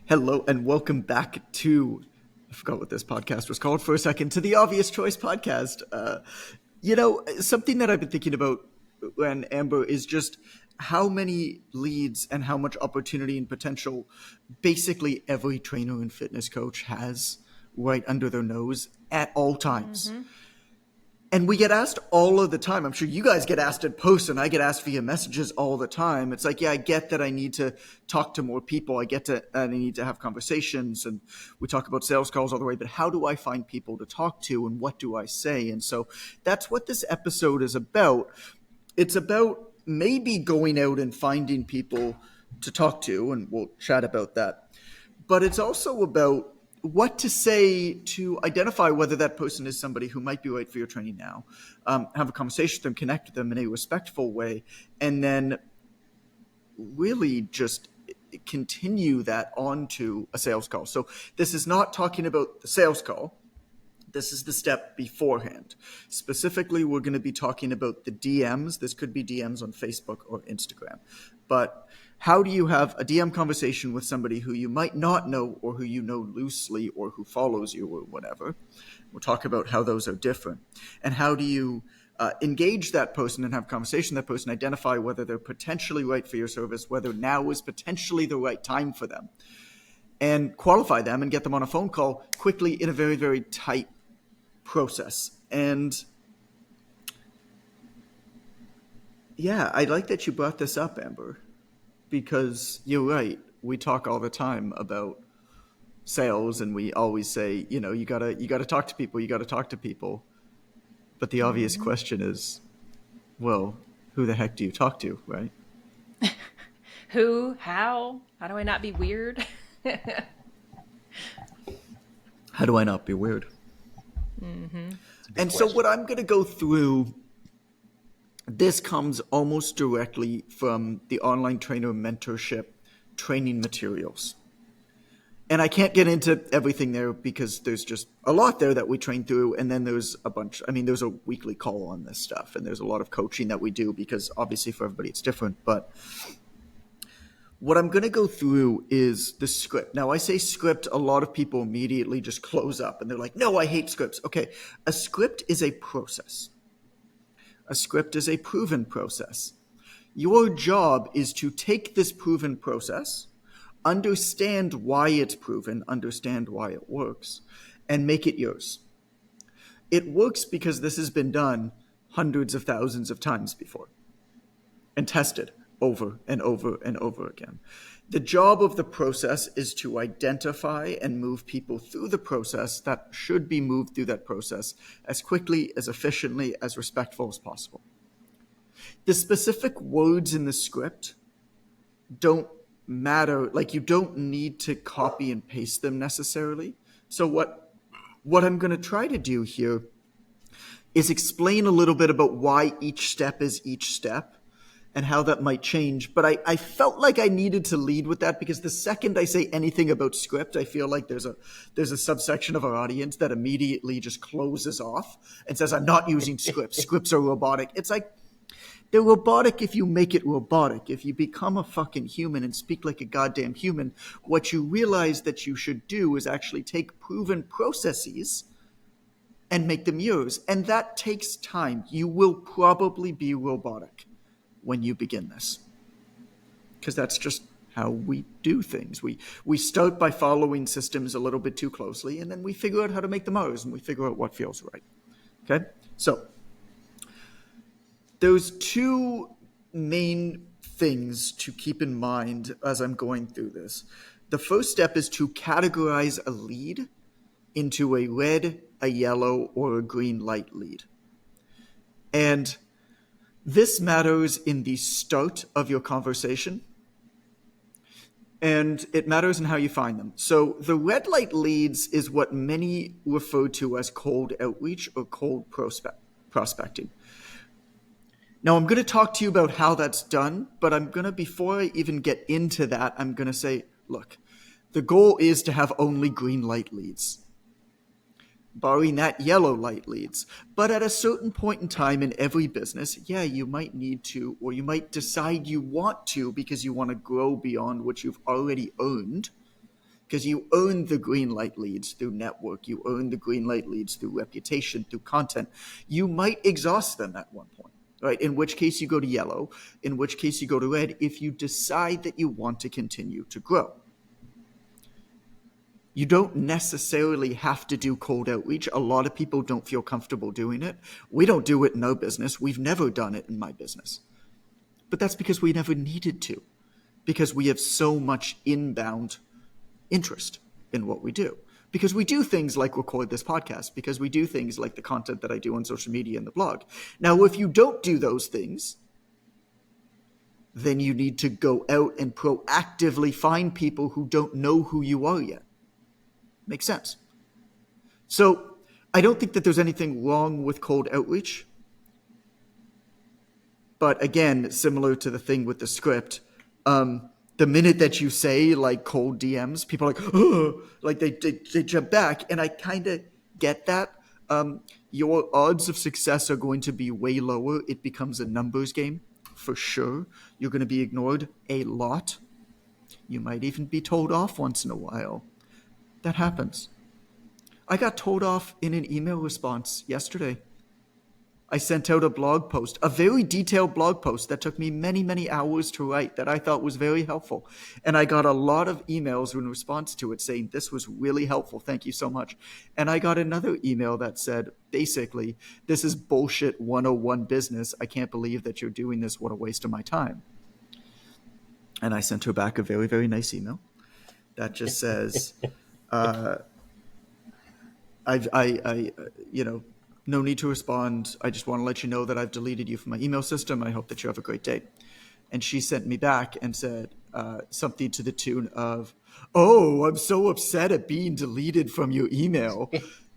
Hello and welcome back to, I forgot what this podcast was called for a second, to the Obvious Choice podcast. Something that I've been thinking about when Amber is just how many leads and how much opportunity and potential basically every trainer and fitness coach has right under their nose at all times. And we get asked all of the time. I'm sure you guys get asked in post and I get asked via messages all the time. It's like, yeah, I get that I need to talk to more people. I need to have conversations, and we talk about sales calls all the way, but how do I find people to talk to and what do I say? And so that's what this episode is about. It's about maybe going out and finding people to talk to, and we'll chat about that. But it's also about what to say to identify whether that person is somebody who might be right for your training now. Have a conversation with them, connect with them in a respectful way, and then really just continue that on to a sales call. So this is not talking about the sales call. This is the step beforehand. Specifically, we're going to be talking about the DMs. This could be DMs on Facebook or Instagram. But how do you have a DM conversation with somebody who you might not know or who you know loosely or who follows you or whatever? We'll talk about how those are different. And how do you engage that person and have a conversation with that person, identify whether they're potentially right for your service, whether now is potentially the right time for them, and qualify them and get them on a phone call quickly in a very, very tight process. And yeah, I like that you brought this up, Amber, because you're right. We talk all the time about sales and we always say, you gotta talk to people. But the obvious question is, well, who the heck do you talk to, right? Who? How? How do I not be weird? How do I not be weird? And so what I'm going to go through, this comes almost directly from the online trainer mentorship training materials. And I can't get into everything there because there's just a lot there that we train through. And then there's there's a weekly call on this stuff. And there's a lot of coaching that we do because obviously for everybody it's different. But what I'm going to go through is the script. Now, I say script, a lot of people immediately just close up and they're like, no, I hate scripts. Okay, a script is a process. A script is a proven process. Your job is to take this proven process, understand why it's proven, understand why it works, and make it yours. It works because this has been done hundreds of thousands of times before and tested over and over and over again. The job of the process is to identify and move people through the process that should be moved through that process as quickly, as efficiently, as respectful as possible. The specific words in the script don't matter. Like, you don't need to copy and paste them necessarily. So what I'm going to try to do here is explain a little bit about why each step is each step and how that might change. But I felt like I needed to lead with that because the second I say anything about script, I feel like there's a subsection of our audience that immediately just closes off and says, I'm not using scripts. Scripts are robotic. It's like, they're robotic if you make it robotic. If you become a fucking human and speak like a goddamn human, what you realize that you should do is actually take proven processes and make them yours. And that takes time. You will probably be robotic when you begin this, because that's just how we do things. We start by following systems a little bit too closely, and then we figure out how to make them ours, and we figure out what feels right. Okay? So there's two main things to keep in mind as I'm going through this. The first step is to categorize a lead into a red, a yellow, or a green light lead. And this matters in the start of your conversation, and it matters in how you find them. So the red light leads is what many refer to as cold outreach or cold prospecting. Now, I'm going to talk to you about how that's done, but before I even get into that, I'm going to say, look, the goal is to have only green light leads, barring that yellow light leads. But at a certain point in time in every business, yeah, you might need to, or you might decide you want to because you want to grow beyond what you've already earned, because you earn the green light leads through network. You earn the green light leads through reputation, through content. You might exhaust them at one point, right? In which case you go to yellow, in which case you go to red if you decide that you want to continue to grow. You don't necessarily have to do cold outreach. A lot of people don't feel comfortable doing it. We don't do it in our business. We've never done it in my business. But that's because we never needed to, because we have so much inbound interest in what we do. Because we do things like record this podcast, because we do things like the content that I do on social media and the blog. Now, if you don't do those things, then you need to go out and proactively find people who don't know who you are yet. Makes sense. So I don't think that there's anything wrong with cold outreach. But again, similar to the thing with the script, the minute that you say like cold DMs, people are like, oh, like they jump back. And I kind of get that. Your odds of success are going to be way lower. It becomes a numbers game for sure. You're going to be ignored a lot. You might even be told off once in a while. That happens. I got told off in an email response yesterday. I sent out a blog post, a very detailed blog post that took me many, many hours to write that I thought was very helpful. And I got a lot of emails in response to it saying, this was really helpful. Thank you so much. And I got another email that said, basically, this is bullshit 101 business. I can't believe that you're doing this. What a waste of my time. And I sent her back a very, very nice email that just says, no need to respond. I just want to let you know that I've deleted you from my email system. I hope that you have a great day. And she sent me back and said something to the tune of, oh, I'm so upset at being deleted from your email.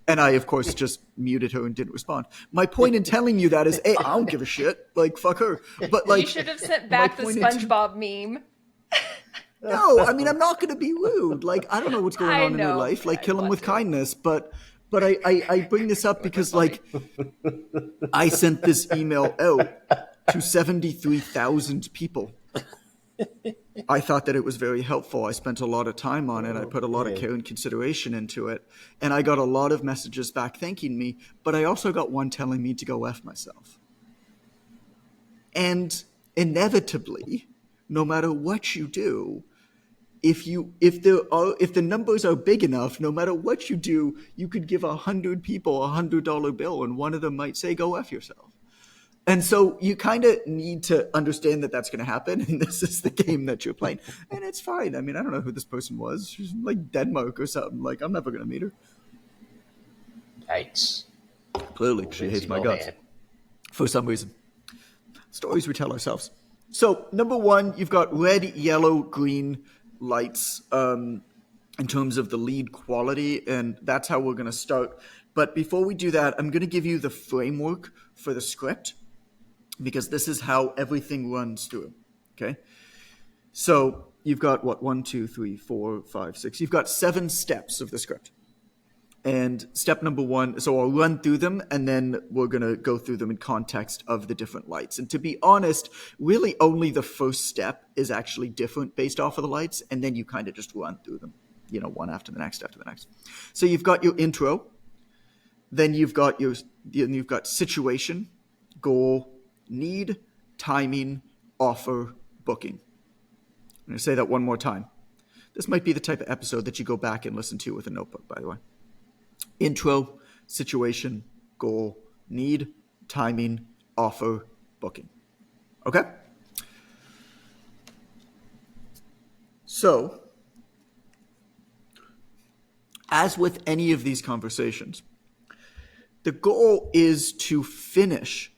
And I, of course, just muted her and didn't respond. My point in telling you that is, hey, I don't give a shit. Like, fuck her. But like, you should have sent back the SpongeBob meme. No, I mean, I'm not going to be rude. Like, I don't know what's going on in her life. Like, kill him with kindness. But I bring this up because, like, I sent this email out to 73,000 people. I thought that it was very helpful. I spent a lot of time on it. I put a lot of care and consideration into it. And I got a lot of messages back thanking me. But I also got one telling me to go F myself. And inevitably, no matter what you do, if the numbers are big enough, no matter what you do, you could give 100 people a $100 bill and one of them might say, go F yourself. And so you kind of need to understand that that's going to happen. And this is the game that you're playing. And it's fine. I mean, I don't know who this person was. She's from, like, Denmark or something. Like, I'm never going to meet her. Yikes. Clearly, she hates my guts. For some reason. Stories we tell ourselves. So, number one, you've got red, yellow, green lights in terms of the lead quality, and that's how we're going to start. But before we do that, I'm going to give you the framework for the script, because this is how everything runs through. Okay? So, you've got, 1, 2, 3, 4, 5, 6. You've got 7 steps of the script. And step number 1, so I'll run through them and then we're going to go through them in context of the different lights. And to be honest, really only the first step is actually different based off of the lights. And then you kind of just run through them, one after the next, after the next. So you've got your intro, then you've got situation, goal, need, timing, offer, booking. I'm going to say that one more time. This might be the type of episode that you go back and listen to with a notebook, by the way. Intro, situation, goal, need, timing, offer, booking. Okay? So, as with any of these conversations, the goal is to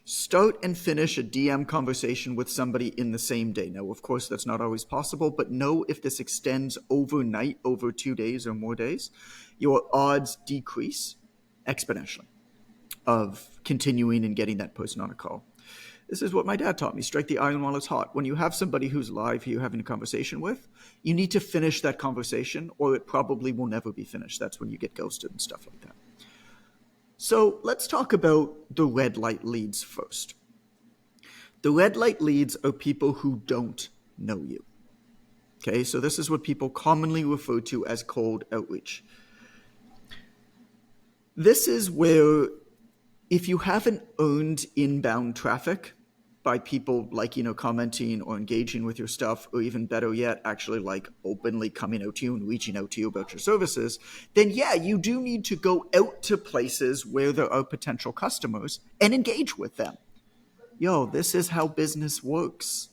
start and finish a DM conversation with somebody in the same day. Now, of course, that's not always possible, but know if this extends overnight, over 2 days or more days, your odds decrease exponentially of continuing and getting that person on a call. This is what my dad taught me. Strike the iron while it's hot. When you have somebody who's live who you're having a conversation with, you need to finish that conversation or it probably will never be finished. That's when you get ghosted and stuff like that. So let's talk about the red light leads first. The red light leads are people who don't know you. Okay, so this is what people commonly refer to as cold outreach. This is where, if you haven't earned inbound traffic by people like, commenting or engaging with your stuff, or even better yet, actually like openly coming out to you and reaching out to you about your services, then yeah, you do need to go out to places where there are potential customers and engage with them. This is how business works.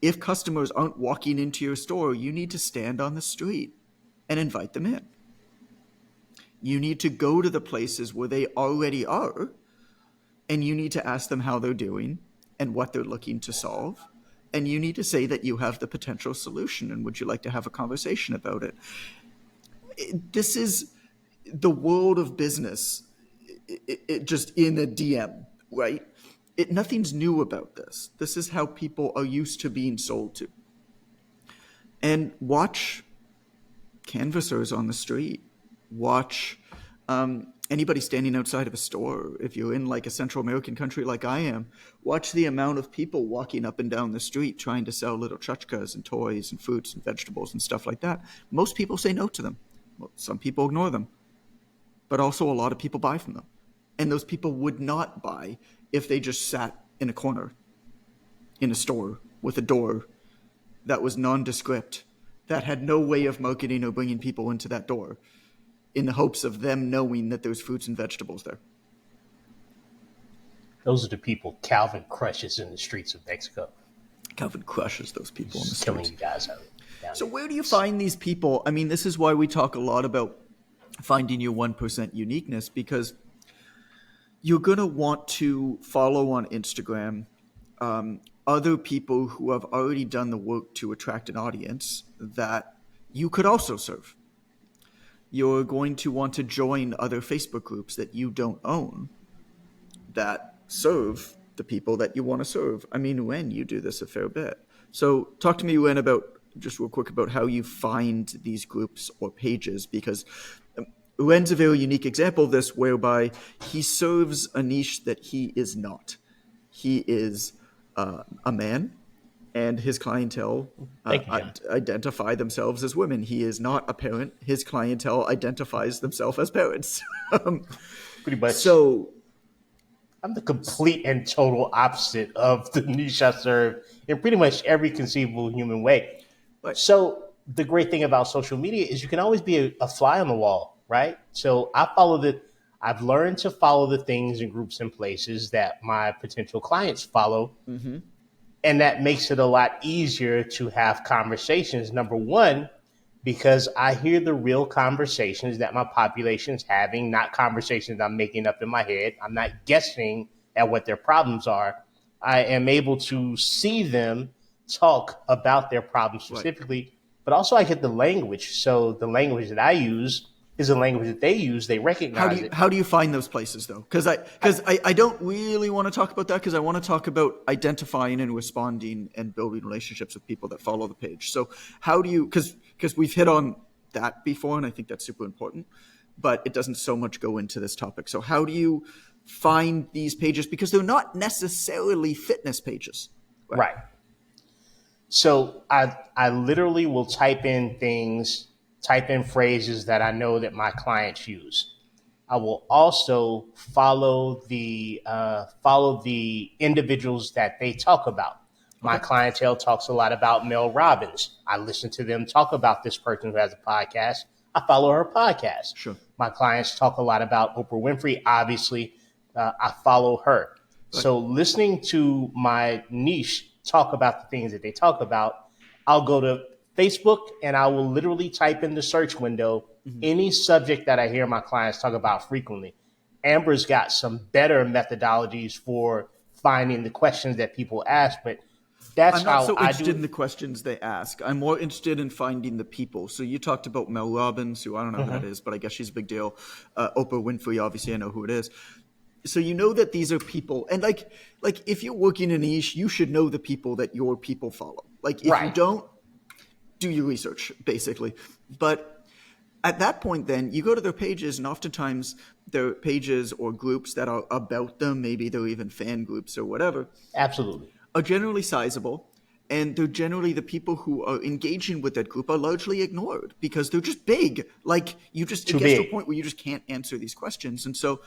If customers aren't walking into your store, you need to stand on the street and invite them in. You need to go to the places where they already are, and you need to ask them how they're doing and what they're looking to solve. And you need to say that you have the potential solution and would you like to have a conversation about it. This is the world of business, it just in a DM, right? Nothing's new about this. This is how people are used to being sold to. And watch canvassers on the street. Watch anybody standing outside of a store. If you're in like a Central American country like I am, watch the amount of people walking up and down the street trying to sell little tchotchkes and toys and fruits and vegetables and stuff like that. Most people say no to them. Well, some people ignore them. But also a lot of people buy from them. And those people would not buy if they just sat in a corner in a store with a door that was nondescript, that had no way of marketing or bringing people into that door, in the hopes of them knowing that there's fruits and vegetables there. Those are the people Calvin crushes in the streets of Mexico. Calvin crushes those people in the streets. Killing you guys out. So where do you find these people? I mean, this is why we talk a lot about finding your 1% uniqueness, because you're going to want to follow on Instagram other people who have already done the work to attract an audience that you could also serve. You're going to want to join other Facebook groups that you don't own that serve the people that you want to serve. I mean, Wen, you do this a fair bit. So talk to me, Wen, about just real quick about how you find these groups or pages, because Wen's a very unique example of this, whereby he serves a niche that he is not. He is a man, and his clientele identify themselves as women. He is not a parent. His clientele identifies themselves as parents. Pretty much. So I'm the complete and total opposite of the niche I serve in pretty much every conceivable human way. Right. So the great thing about social media is you can always be a fly on the wall, right? So I've learned to follow the things and groups and places that my potential clients follow. Mm-hmm. And that makes it a lot easier to have conversations. Number one, because I hear the real conversations that my population's having, not conversations I'm making up in my head. I'm not guessing at what their problems are. I am able to see them talk about their problems specifically, right. But also I get the language. So the language that I use is a language that they use. They recognize it. How do you find those places, though? Because I don't really want to talk about that, because I want to talk about identifying and responding and building relationships with people that follow the page. So how do you, because we've hit on that before, and I think that's super important, but it doesn't so much go into this topic. So how do you find these pages? Because they're not necessarily fitness pages. Right. So I literally will type in phrases that I know that my clients use. I will also follow the individuals that they talk about. My clientele talks a lot about Mel Robbins. I listen to them talk about this person who has a podcast. I follow her podcast. Sure. My clients talk a lot about Oprah Winfrey. Obviously, I follow her. Right. So listening to my niche talk about the things that they talk about, I'll go to Facebook and I will literally type in the search window any subject that I hear my clients talk about frequently. Amber's got some better methodologies for finding the questions that people ask, but that's how I do it. I'm not so interested in the questions they ask. I'm more interested in finding the people. So you talked about Mel Robbins, who I don't know who that is, but I guess she's a big deal. Oprah Winfrey, obviously I know who it is. So you know that these are people, and like if you're working in a niche, you should know the people that your people follow. Like if you don't, do your research, basically. But at that point, then you go to their pages, and oftentimes they're pages or groups that are about them. Maybe they're even fan groups or whatever. Absolutely. Are generally sizable, And they're generally the people who are engaging with that group are largely ignored because they're just big. Like it gets to a point where you just can't answer these questions. And so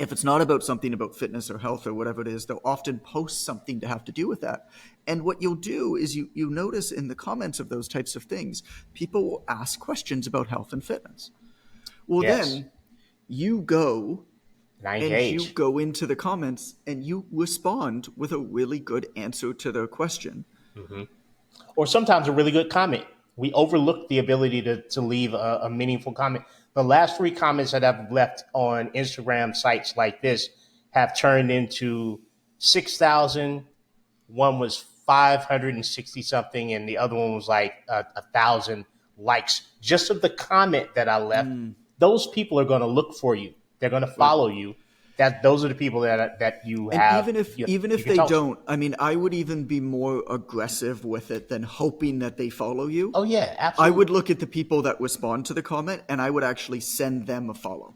if it's not about something about fitness or health or whatever it is, they'll often post something to have to do with that. And what you'll do is you notice in the comments of those types of things, people will ask questions about health and fitness. Well, then you go and you go into the comments and you respond with a really good answer to their question. Mm-hmm. Or sometimes a really good comment. We overlook the ability to leave a meaningful comment. The last 3 comments that I've left on Instagram sites like this have turned into 6,000. One was 560 something, and the other one was like 1,000 likes. Just of the comment that I left, those people are going to look for you. They're going to follow you. Those are the people that you have. And even if they don't, I mean, I would even be more aggressive with it than hoping that they follow you. Oh yeah, absolutely. I would look at the people that respond to the comment, and I would actually send them a follow.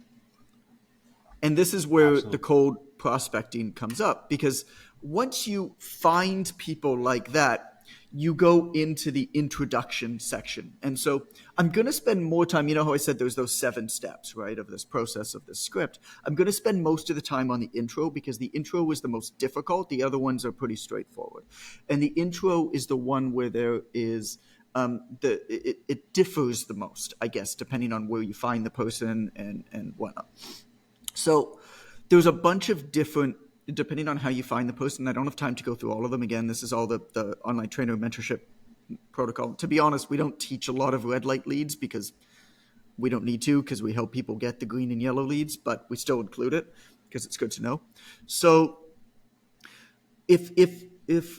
And this is where the cold prospecting comes up, because once you find people like that, you go into the introduction section. And so I'm going to spend more time, you know how I said there's those 7 steps, right, of this process of this script. I'm going to spend most of the time on the intro because the intro is the most difficult. The other ones are pretty straightforward. And the intro is the one where there is it differs the most, I guess, depending on where you find the person and whatnot. So there's a bunch of different, depending on how you find the person. I don't have time to go through all of them. Again, this is all the online trainer mentorship protocol. To be honest, we don't teach a lot of red light leads because we don't need to, because we help people get the green and yellow leads, but we still include it because it's good to know. So if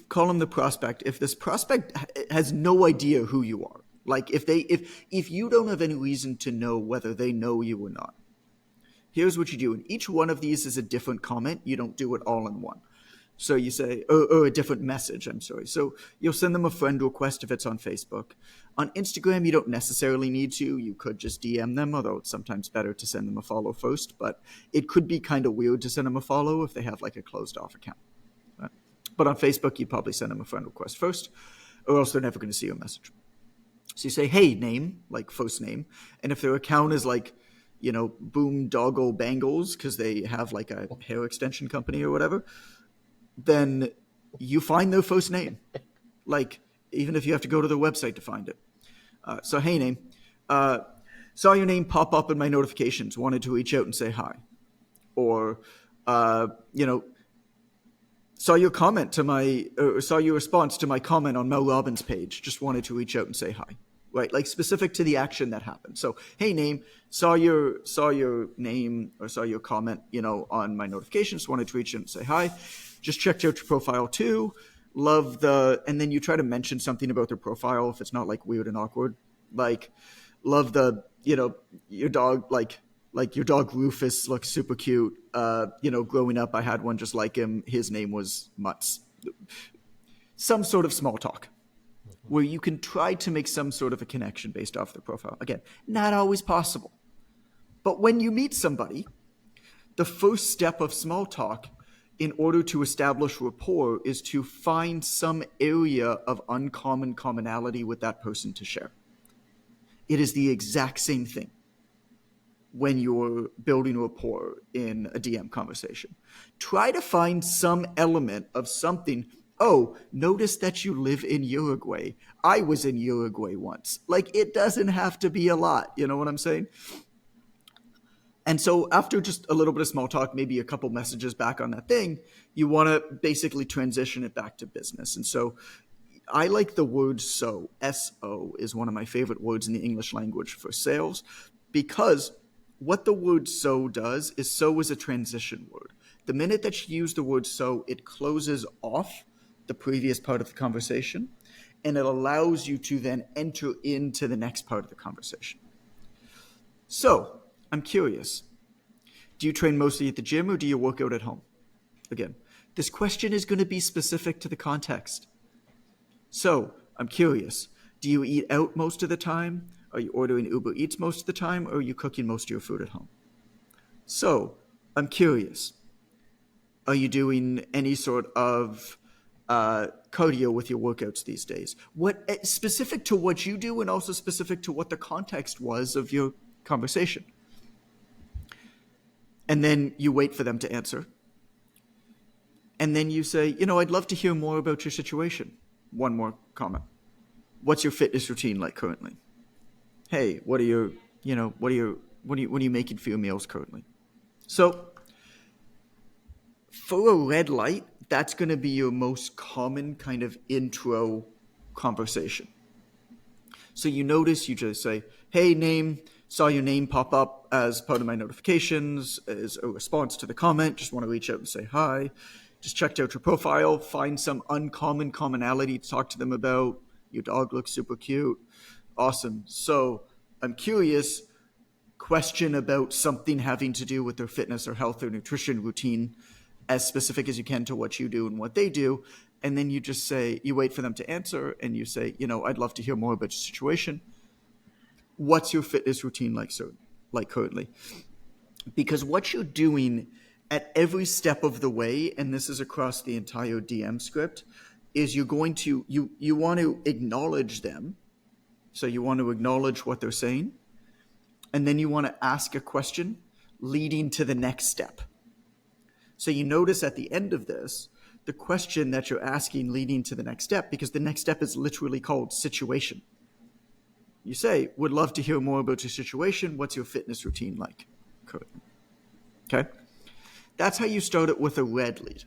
call them the prospect, if this prospect has no idea who you are, like if you don't have any reason to know whether they know you or not, here's what you do. And each one of these is a different comment. You don't do it all in one. So you say, or a different message, I'm sorry. So you'll send them a friend request if it's on Facebook. On Instagram, you don't necessarily need to. You could just DM them, although it's sometimes better to send them a follow first. But it could be kind of weird to send them a follow if they have like a closed off account. Right? But on Facebook, you'd probably send them a friend request first, or else they're never going to see your message. So you say, hey, name, like first name. And if their account is like, you know, Boom Doggo Bangles, because they have like a hair extension company or whatever, then you find their first name. Like, even if you have to go to their website to find it. So, hey, name. Saw your name pop up in my notifications. Wanted to reach out and say hi. Or, you know, saw your comment to my, or saw your response to my comment on Mel Robbins' page. Just wanted to reach out and say hi. Right, like specific to the action that happened. So, hey, name, saw your name or saw your comment, you know, on my notifications. Wanted to reach out and say hi. Just checked out your profile too. Love and then you try to mention something about their profile if it's not like weird and awkward. Like, love you know, your dog, like your dog Rufus looks super cute. You know, growing up, I had one just like him. His name was Mutz. Some sort of small talk, where you can try to make some sort of a connection based off the profile. Again, not always possible. But when you meet somebody, the first step of small talk in order to establish rapport is to find some area of uncommon commonality with that person to share. It is the exact same thing when you're building rapport in a DM conversation. Try to find some element of something. Oh, notice that you live in Uruguay. I was in Uruguay once. Like, it doesn't have to be a lot. You know what I'm saying? And so after just a little bit of small talk, maybe a couple messages back on that thing, you want to basically transition it back to business. And so I like the word so. S-O is one of my favorite words in the English language for sales, because what the word so does is so is a transition word. The minute that you use the word so, it closes off the previous part of the conversation, and it allows you to then enter into the next part of the conversation. So, I'm curious. Do you train mostly at the gym or do you work out at home? Again, this question is going to be specific to the context. So, I'm curious. Do you eat out most of the time? Are you ordering Uber Eats most of the time? Or are you cooking most of your food at home? So, I'm curious. Are you doing any sort of cardio with your workouts these days? What specific to what you do and also specific to what the context was of your conversation. And then you wait for them to answer. And then you say, I'd love to hear more about your situation. One more comment. What's your fitness routine like currently? Hey, what are you making for your meals currently? So for a red light, that's going to be your most common kind of intro conversation. So you notice, you just say, hey, name, saw your name pop up as part of my notifications, as a response to the comment, just want to reach out and say hi. Just checked out your profile, find some uncommon commonality to talk to them about. Your dog looks super cute. Awesome. So I'm curious, question about something having to do with their fitness or health or nutrition routine, as specific as you can to what you do and what they do. And then you just say, you wait for them to answer and you say, I'd love to hear more about your situation. What's your fitness routine like currently? Because what you're doing at every step of the way, and this is across the entire DM script, is you're going to, you want to acknowledge them. So you want to acknowledge what they're saying. And then you want to ask a question leading to the next step. So you notice at the end of this, the question that you're asking leading to the next step, because the next step is literally called situation. You say, would love to hear more about your situation. What's your fitness routine like currently? Okay. That's how you start it with a red lead.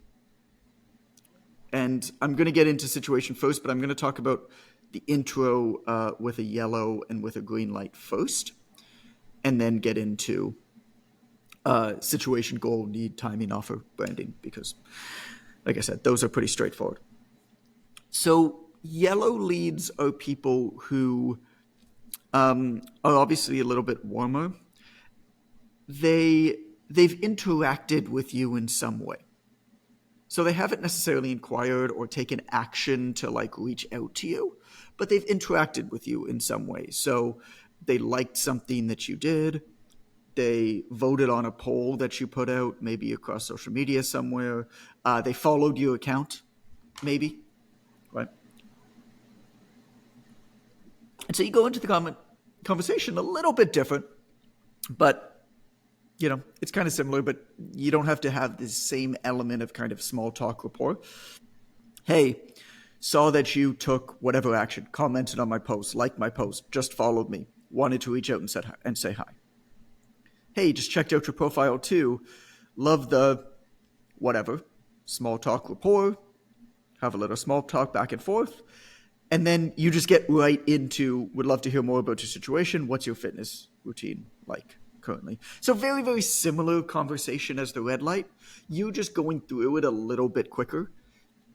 And I'm going to get into situation first, but I'm going to talk about the intro with a yellow and with a green light first, and then get into situation, goal, need, timing, offer, branding, because, like I said, those are pretty straightforward. So yellow leads are people who are obviously a little bit warmer. They've interacted with you in some way. So they haven't necessarily inquired or taken action to reach out to you, but they've interacted with you in some way. So they liked something that you did. They voted on a poll that you put out, maybe across social media somewhere. They followed your account, maybe, right? And so you go into the conversation a little bit different, but, it's kind of similar, but you don't have to have this same element of kind of small talk rapport. Hey, saw that you took whatever action, commented on my post, liked my post, just followed me, wanted to reach out and say hi. Hey, just checked out your profile too. Love the whatever, small talk rapport, have a little small talk back and forth. And then you just get right into, would love to hear more about your situation. What's your fitness routine like currently? So very, very similar conversation as the red light. You just going through it a little bit quicker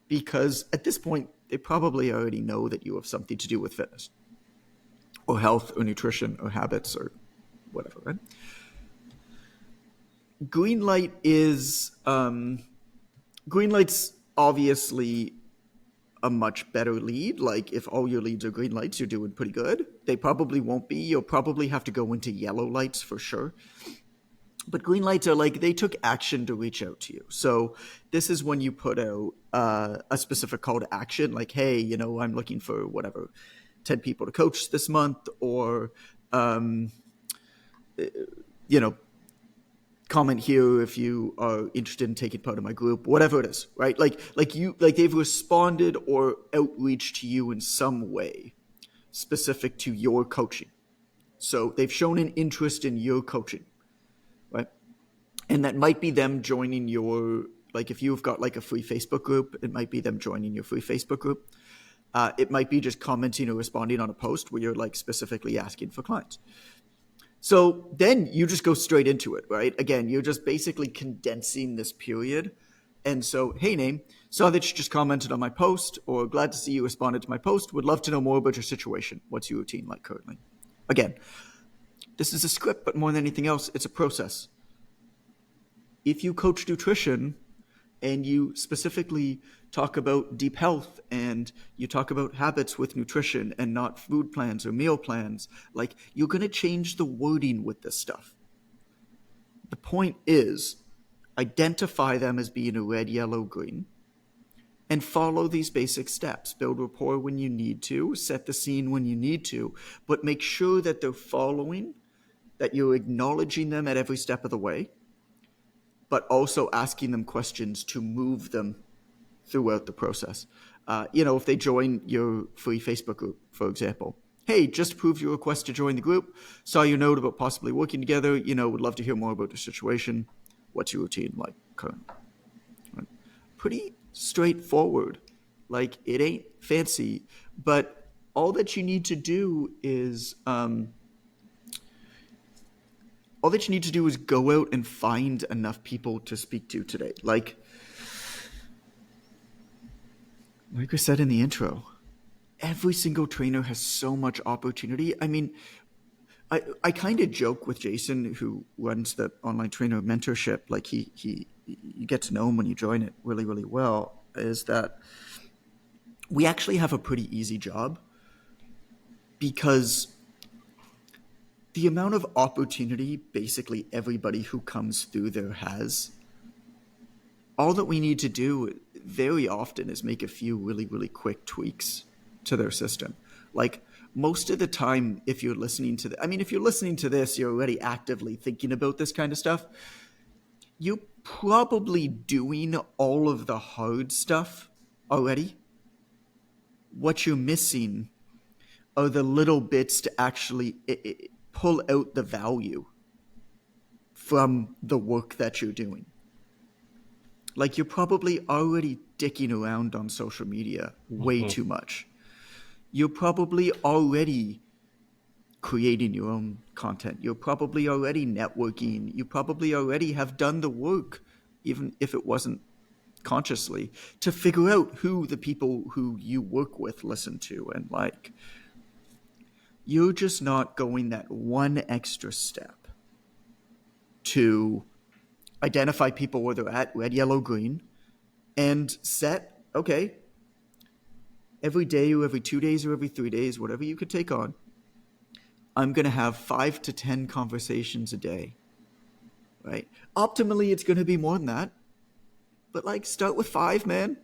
because at this point, they probably already know that you have something to do with fitness or health or nutrition or habits or whatever, right? Green light's obviously a much better lead. If all your leads are green lights, you're doing pretty good. They probably won't be. You'll probably have to go into yellow lights for sure. But green lights are they took action to reach out to you. So this is when you put out a specific call to action, hey, I'm looking for whatever, 10 people to coach this month, or, comment here if you are interested in taking part in my group, whatever it is, right? They've responded or outreach to you in some way specific to your coaching. So they've shown an interest in your coaching, right? And that might be them joining your, if you've got a free Facebook group, it might be them joining your free Facebook group. It might be just commenting or responding on a post where you're specifically asking for clients. So then you just go straight into it, right? Again, you're just basically condensing this period. And so, hey, name, saw that you just commented on my post, or glad to see you responded to my post. Would love to know more about your situation. What's your routine like currently? Again, this is a script, but more than anything else, it's a process. If you coach nutrition and you specifically talk about deep health and you talk about habits with nutrition and not food plans or meal plans, you're going to change the wording with this stuff. The point is, identify them as being a red, yellow, green, and follow these basic steps. Build rapport when you need to, set the scene when you need to, but make sure that they're following, that you're acknowledging them at every step of the way, but also asking them questions to move them throughout the process. If they join your free Facebook group, for example, hey, just approved your request to join the group, saw your note about possibly working together, would love to hear more about the situation. What's your routine like currently? Right. Pretty straightforward. Like, it ain't fancy, but all that you need to do is go out and find enough people to speak to today. Like we said in the intro, every single trainer has so much opportunity. I mean, I kind of joke with Jason, who runs the online trainer mentorship. Like you get to know him when you join it really, really well, is that we actually have a pretty easy job because the amount of opportunity basically everybody who comes through there has, all that we need to do very often is make a few really, really quick tweaks to their system. Like, most of the time, if you're listening to this, you're already actively thinking about this kind of stuff. You're probably doing all of the hard stuff already. What you're missing are the little bits to actually pull out the value from the work that you're doing. Like, you're probably already dicking around on social media way too much. You're probably already creating your own content. You're probably already networking. You probably already have done the work, even if it wasn't consciously, to figure out who the people who you work with listen to and like. You're just not going that one extra step to identify people where they're at, red, yellow, green, and set, okay, every day or every 2 days or every 3 days, whatever you could take on, I'm going to have 5 to 10 conversations a day, right? Optimally, it's going to be more than that. But like, start with 5, man.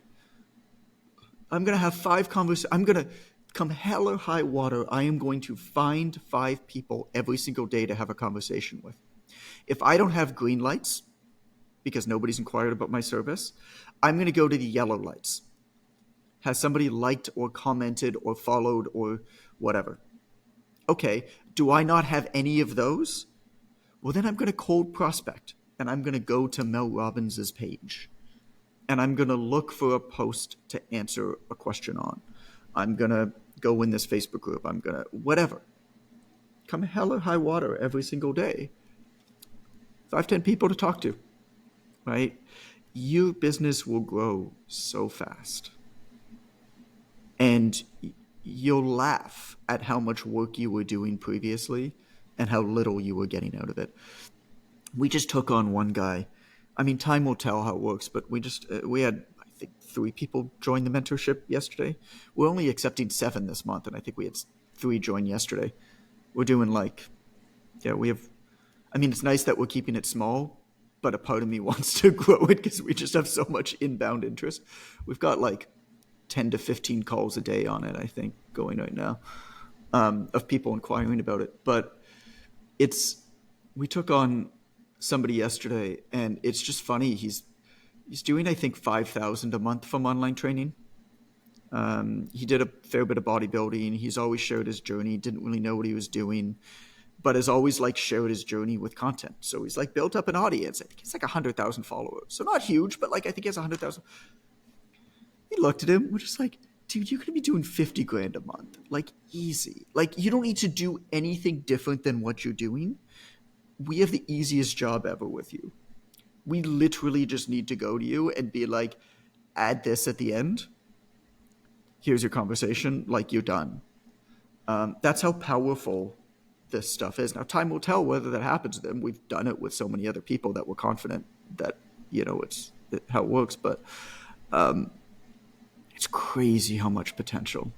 I'm going to have 5 conversations. I'm going to come hell or high water. I am going to find 5 people every single day to have a conversation with. If I don't have green lights, because nobody's inquired about my service, I'm going to go to the yellow lights. Has somebody liked or commented or followed or whatever? Okay, do I not have any of those? Well, then I'm going to cold prospect, and I'm going to go to Mel Robbins' page, and I'm going to look for a post to answer a question on. I'm going to go in this Facebook group. I'm going to whatever. Come hell or high water every single day. 5, 10 people to talk to, right? Your business will grow so fast. And you'll laugh at how much work you were doing previously and how little you were getting out of it. We just took on one guy. I mean, time will tell how it works, but we had, I think, 3 people join the mentorship yesterday. We're only accepting 7 this month, and I think we had 3 join yesterday. We're doing it's nice that we're keeping it small, but a part of me wants to grow it because we just have so much inbound interest. We've got 10 to 15 calls a day on it, I think, going right now, of people inquiring about it. But we took on somebody yesterday, and it's just funny. He's doing, I think, $5,000 a month from online training. He did a fair bit of bodybuilding. He's always shared his journey, didn't really know what he was doing, but has always shared his journey with content. So he's built up an audience. I think it's 100,000 followers. So not huge, but I think he has 100,000. We looked at him. We're just dude, you're going to be doing 50 grand a month. Easy. You don't need to do anything different than what you're doing. We have the easiest job ever with you. We literally just need to go to you and be add this at the end. Here's your conversation. You're done. That's how powerful this stuff is. Now, time will tell whether that happens to them. We've done it with so many other people that we're confident that, it's how it works. But it's crazy how much potential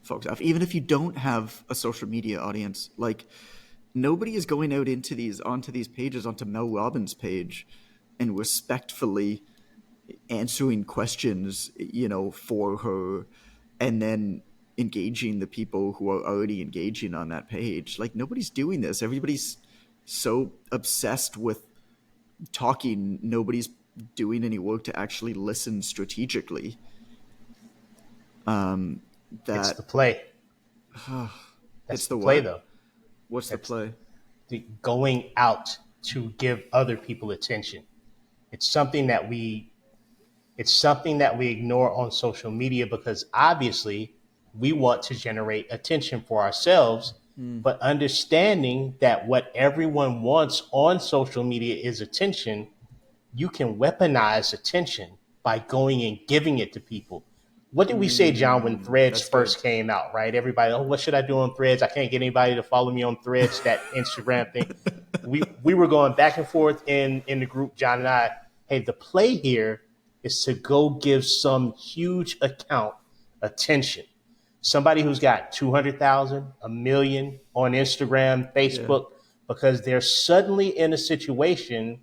folks have. Even if you don't have a social media audience, nobody is going out onto these pages, onto Mel Robbins' page, and respectfully answering questions, for her, and then engaging the people who are already engaging on that page. Like, nobody's doing this. Everybody's so obsessed with talking. Nobody's doing any work to actually listen strategically. It's the play. It's the the play, what? though. What's the play? Going out to give other people attention. It's something that we ignore on social media because obviously we want to generate attention for ourselves, but understanding that what everyone wants on social media is attention, you can weaponize attention by going and giving it to people. What did we say, John, when Threads That's good. first came out, right? Everybody, oh, what should I do on Threads? I can't get anybody to follow me on Threads, that Instagram thing. We were going back and forth in the group, John and I. Hey, the play here is to go give some huge account attention. Somebody who's got 200,000, a million on Instagram, Facebook, because they're suddenly in a situation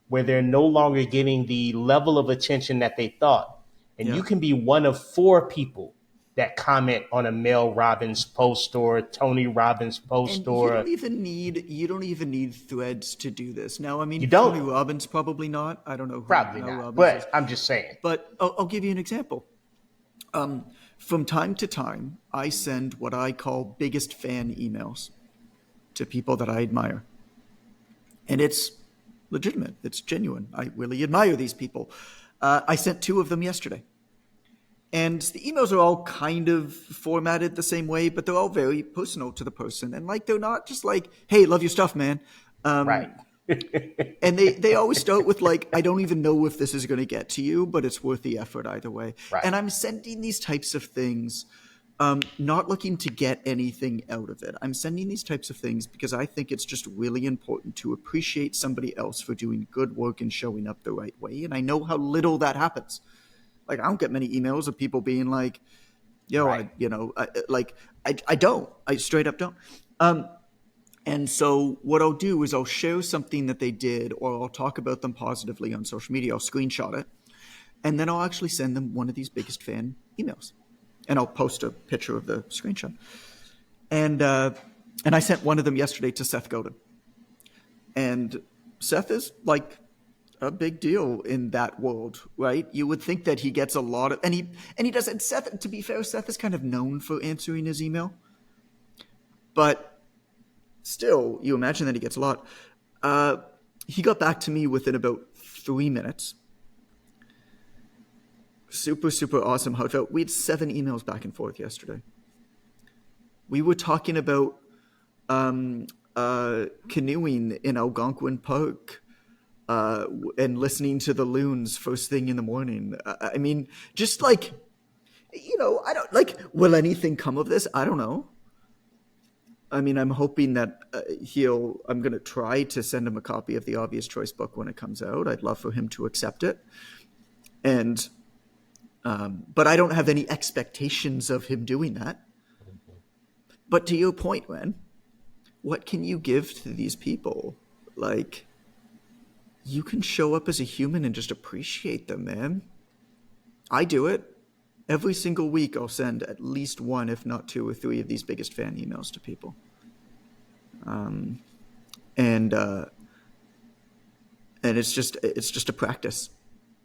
where they're no longer getting the level of attention that they thought. And you can be one of 4 people that comment on a Mel Robbins post or a Tony Robbins post, And or you don't even need Threads to do this. Now, I mean, You don't. Tony Robbins probably not. I don't know who probably Mel not. Robbins is. But I'm just saying. But I'll give you an example. From time to time, I send what I call biggest fan emails to people that I admire. And it's legitimate. It's genuine. I really admire these people. I sent 2 of them yesterday. And the emails are all kind of formatted the same way, but they're all very personal to the person. And like, they're not just like, hey, love your stuff, man. Right. And they always start with like, I don't even know if this is going to get to you, but it's worth the effort either way. Right. And I'm sending these types of things, not looking to get anything out of it. I'm sending these types of things because I think it's just really important to appreciate somebody else for doing good work and showing up the right way. And I know how little that happens. Like, I don't get many emails of people being like, yo, Right. I don't. I straight up don't. And so what I'll do is I'll share something that they did, or I'll talk about them positively on social media. I'll screenshot it. And then I'll actually send them one of these biggest fan emails. And I'll post a picture of the screenshot. And I sent one of them yesterday to Seth Godin. And Seth is like a big deal in that world, right? You would think that he gets a lot of, and he does. And Seth, to be fair, Seth is kind of known for answering his email, but still, you imagine that he gets a lot. He got back to me within about 3 minutes. Super, super awesome, heartfelt. We had 7 emails back and forth yesterday. We were talking about canoeing in Algonquin Park. And listening to the loons first thing in the morning. I mean, just like, I don't like, will anything come of this? I don't know. I mean, I'm hoping that I'm going to try to send him a copy of the Obvious Choice book when it comes out. I'd love for him to accept it. And, but I don't have any expectations of him doing that. But to your point, man, what can you give to these people? Like, you can show up as a human and just appreciate them, man. I do it. Every single week I'll send at least 1, if not 2 or 3 of these biggest fan emails to people. And it's just a practice.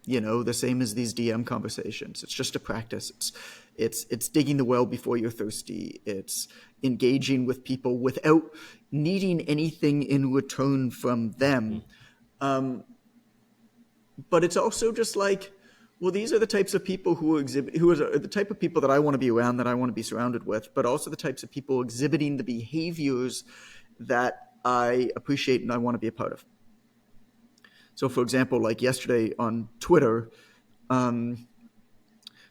The same as these DM conversations. It's just a practice. It's digging the well before you're thirsty. It's engaging with people without needing anything in return from them. But it's also just like, well, these are the types of people who are the type of people that I want to be around, that I want to be surrounded with, but also the types of people exhibiting the behaviors that I appreciate and I want to be a part of. So, for example, like yesterday on Twitter, there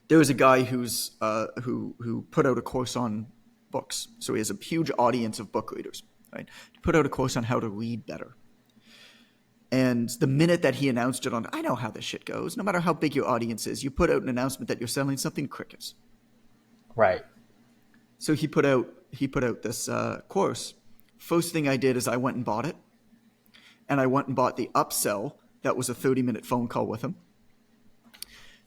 was a guy who put out a course on books. So he has a huge audience of book readers, right? He put out a course on how to read better. And the minute that he announced it I know how this shit goes. No matter how big your audience is, you put out an announcement that you're selling something, crickets. Right. So he put out this course. First thing I did is I went and bought it. And I went and bought the upsell that was a 30-minute phone call with him.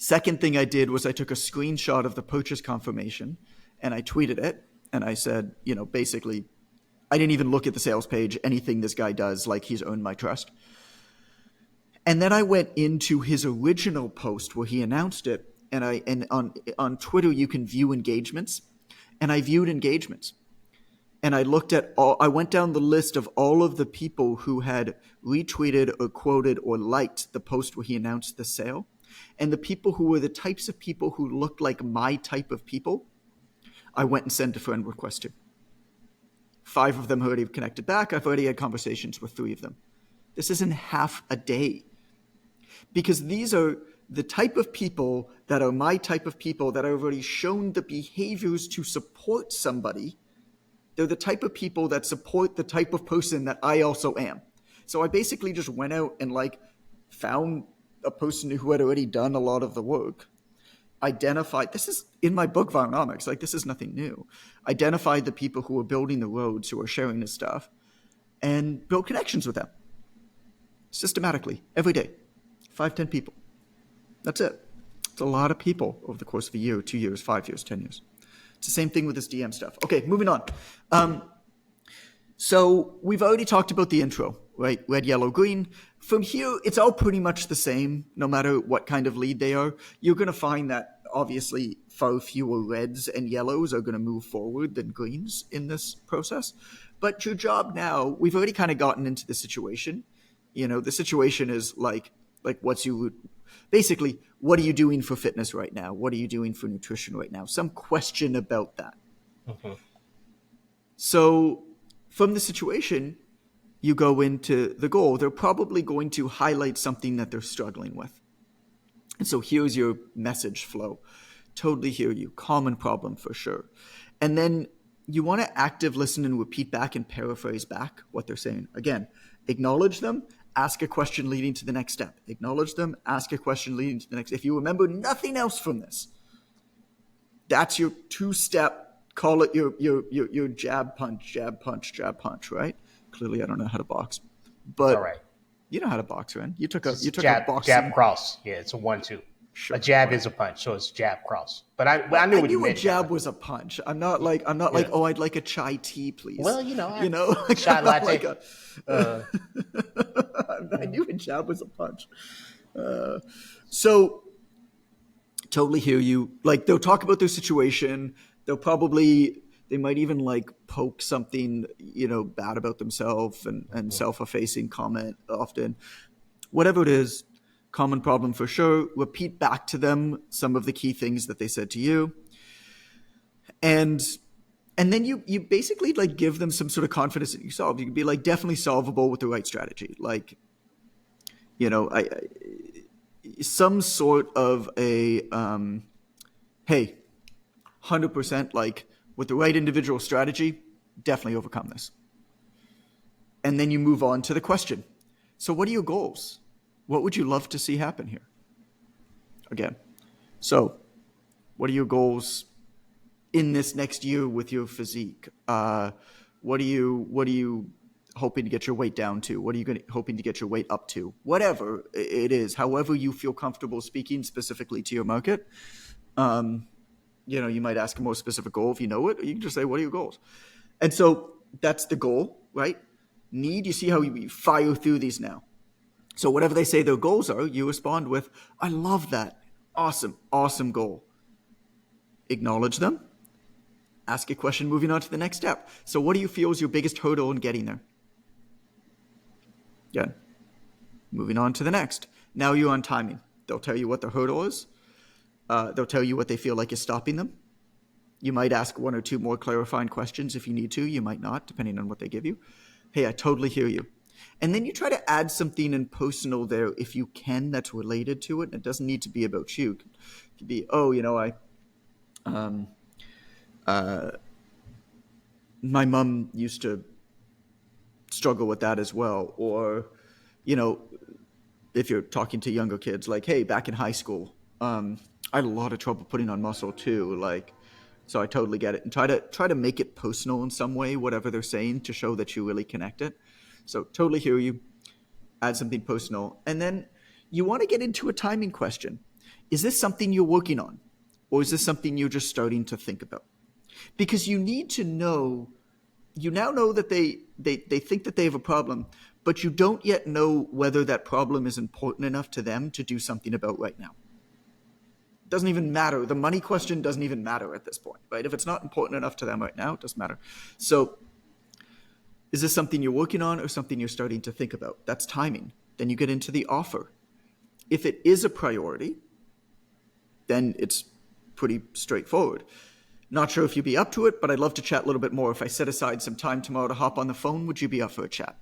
Second thing I did was I took a screenshot of the purchase confirmation and I tweeted it. And I said, basically, I didn't even look at the sales page. Anything this guy does, like, he's earned my trust. And then I went into his original post where he announced it. And on Twitter, you can view engagements. And I viewed engagements. And I looked at I went down the list of all of the people who had retweeted or quoted or liked the post where he announced the sale. And the people who were the types of people who looked like my type of people, I went and sent a friend request to. 5 of them already connected back. I've already had conversations with 3 of them. This isn't half a day. Because these are the type of people that are my type of people that I've already shown the behaviors to support somebody. They're the type of people that support the type of person that I also am. So I basically just went out and found a person who had already done a lot of the work. Identified, this is in my book, Vironomics, this is nothing new. Identified the people who are building the roads, who are sharing this stuff, and build connections with them. Systematically, every day. 5, 10 people. That's it. It's a lot of people over the course of a year, 2 years, 5 years, 10 years. It's the same thing with this DM stuff. Okay, moving on. So we've already talked about the intro, right? Red, yellow, green. From here, it's all pretty much the same, no matter what kind of lead they are. You're going to find that, obviously, far fewer reds and yellows are going to move forward than greens in this process. But your job now, we've already kind of gotten into the situation. The situation is basically, what are you doing for fitness right now? What are you doing for nutrition right now? Some question about that. Mm-hmm. So from the situation, you go into the goal. They're probably going to highlight something that they're struggling with. And so here's your message flow. Totally hear you. Common problem for sure. And then you want to active listen and repeat back and paraphrase back what they're saying. Again, acknowledge them, ask a question leading to the next step. Acknowledge them, ask a question leading to the next. If you remember nothing else from this, that's your 2-step, call it your jab, punch, right? Clearly, I don't know how to box. But all right. You know how to box, right? You took a boxing. Jab, cross. Yeah, it's a 1-2. Sure. A jab is a punch, so it's jab, cross. But I knew what you meant. A jab was a punch. I'm not like, oh, I'd like a chai tea, please. Well, chai latte. I knew a jab was a punch. So totally hear you. They'll talk about their situation. They might even poke something, bad about themselves and self-effacing comment often. Whatever it is, common problem for sure. Repeat back to them some of the key things that they said to you. And then you basically give them some sort of confidence that you solve. You can be definitely solvable with the right strategy. Some sort of a, hey, 100% with the right individual strategy, definitely overcome this. And then you move on to the question. So what are your goals? What would you love to see happen here? Again, so what are your goals in this next year with your physique? What are you hoping to get your weight down to? What are you hoping to get your weight up to? Whatever it is, however you feel comfortable speaking specifically to your market. You might ask a more specific goal if you know it, or you can just say, what are your goals? And so that's the goal, right? Need, you see how we fire through these now. So whatever they say their goals are, you respond with, I love that. Awesome, awesome goal. Acknowledge them. Ask a question, moving on to the next step. So what do you feel is your biggest hurdle in getting there? Again, moving on to the next. Now you're on timing. They'll tell you what the hurdle is. They'll tell you what they feel like is stopping them. You might ask 1 or 2 more clarifying questions if you need to. You might not, depending on what they give you. Hey, I totally hear you. And then you try to add something in personal there if you can that's related to it. It doesn't need to be about you. It could be, my mom used to struggle with that as well. Or, if you're talking to younger kids, hey, back in high school, I had a lot of trouble putting on muscle too. So I totally get it. And try to make it personal in some way, whatever they're saying, to show that you really connect it. So totally hear you. Add something personal. And then you want to get into a timing question. Is this something you're working on? Or is this something you're just starting to think about? Because you need to know, you now know that they think that they have a problem, but you don't yet know whether that problem is important enough to them to do something about right now. It doesn't even matter. The money question doesn't even matter at this point, right? If it's not important enough to them right now, it doesn't matter. So is this something you're working on or something you're starting to think about? That's timing. Then you get into the offer. If it is a priority, then it's pretty straightforward. Not sure if you'd be up to it, but I'd love to chat a little bit more. If I set aside some time tomorrow to hop on the phone, would you be up for a chat?